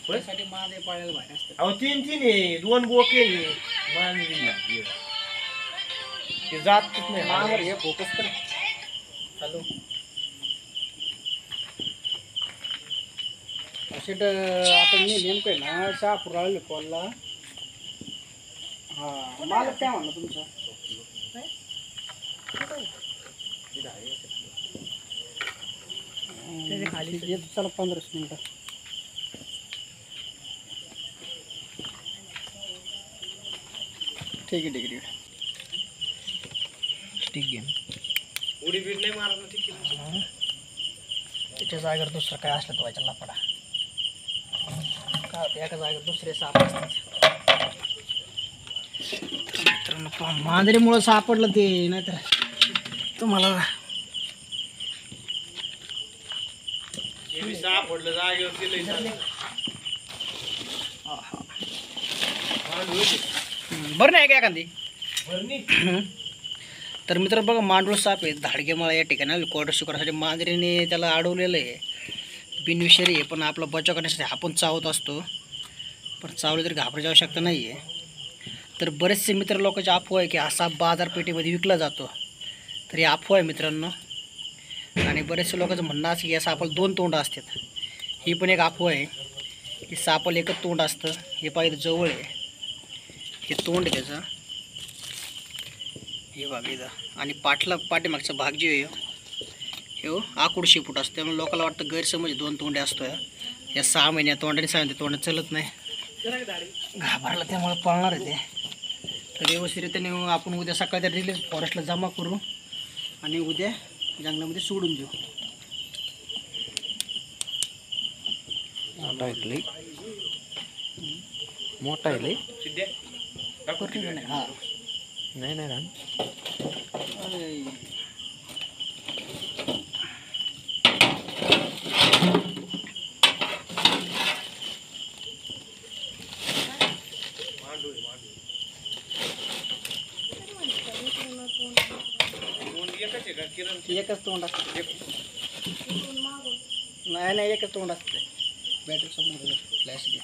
त्यासाठी मांजरे पाळायला बाहेर असतात. अहो 3 आहे, 2 बोके मांजरी ते जातच नाही. मांजर हे फोकस कर. हॅलो शेट आता मी नेमकं आहे ना शहापूर आले कॉलला. हा मालक काय म्हणलं तुमचा? खाली चला 15 मिनिटं. ठीक आहे. उडी बीड नाही मारत ठीक आहे. त्याच्या जागेवर दुसरं काय असलं तर व्हायचा लफडा. का एका जागेवर दुसरे साप असतात. मित्रांनो मांजरीमुळं सापडलं ते, नाहीतर तुम्हाला सापडलं जागेवर केलं. बरं नाही का एखादी. भरणी तर मित्र बघा मांडूळ साप आहे धाडगेमाळा या ठिकाणी क्वार्टर शिकवण्यासाठी मांजरीने त्याला अडवलेलं आहे. बिनविषारी आहे पण आपला बचाव करण्यासाठी आपण चावत असतो. पण चावले तरी घाबरायची आवश्यकता नाही आहे. तर बरेचसे मित्र लोकांची अफवा आहे की हा साप बाजारपेठेमध्ये विकला जातो. तर ही अफवा आहे मित्रांनो. आणि बरेचसे लोकांचं म्हणणं असं की या सापाला 2 तोंड असतात. ही पण एक अफवा आहे की सापाला एकच तोंड असतं. हे पाहिजे जवळ आहे, हे तोंड आहे त्याचं, हे भाग इथं. आणि पाठीमागचा भाग जे आहे हे आकुड शेपूट असतं. त्यामुळे लोकांना वाटतं गैरसमज 2 तोंडे असतो. या 6 महिन्या तोंडाने सांगितलं तोंडात चलत नाही, घाबरला त्यामुळे पळणार आहे ते. तर व्यवस्थितरित्याने आपण उद्या सकाळी त्या रिलीज फॉरेस्टला जमा करू आणि उद्या जंगलामध्ये सोडून देऊ. मोठा आहे लई. हां नाही रान. एकच तोंड असतं. नाही एकच तोंड असतं. बॅटरी समोर फ्लॅश घे.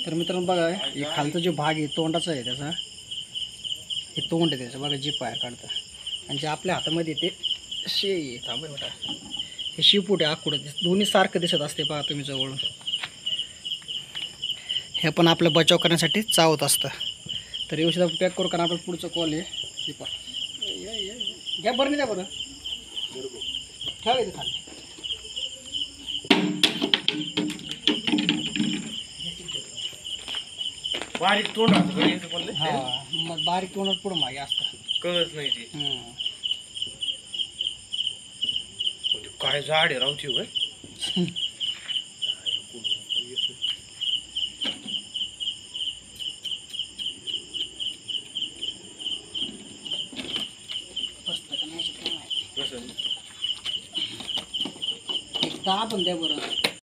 तर मित्रांनो बघा हे खालचा जो भाग आहे तोंडाचा आहे त्याचा, हे तोंड आहे त्याचं बघा, जी पाय काढतं. आणि जे आपल्या हातामध्ये ते थांबा बेटा, हे शिवपूट आहे आकुड, दोन्ही सारखं दिसत असते पहा तुम्ही जवळून. हे पण आपला बचाव करण्यासाठी चावत असतं. तर व्यवस्थित आपण पॅक करू कारण आपलं पुढचं कॉल आहे. हे पहा घ्या बरं नाही द्या बरं ठेवायचं खाली. बारीक तोंड असतं. हां मग बारीक तोंडात पुढं मागे असतं, कळत नाही ते काय झाड आहे रावती होय. एकदा आपण द्या बरं.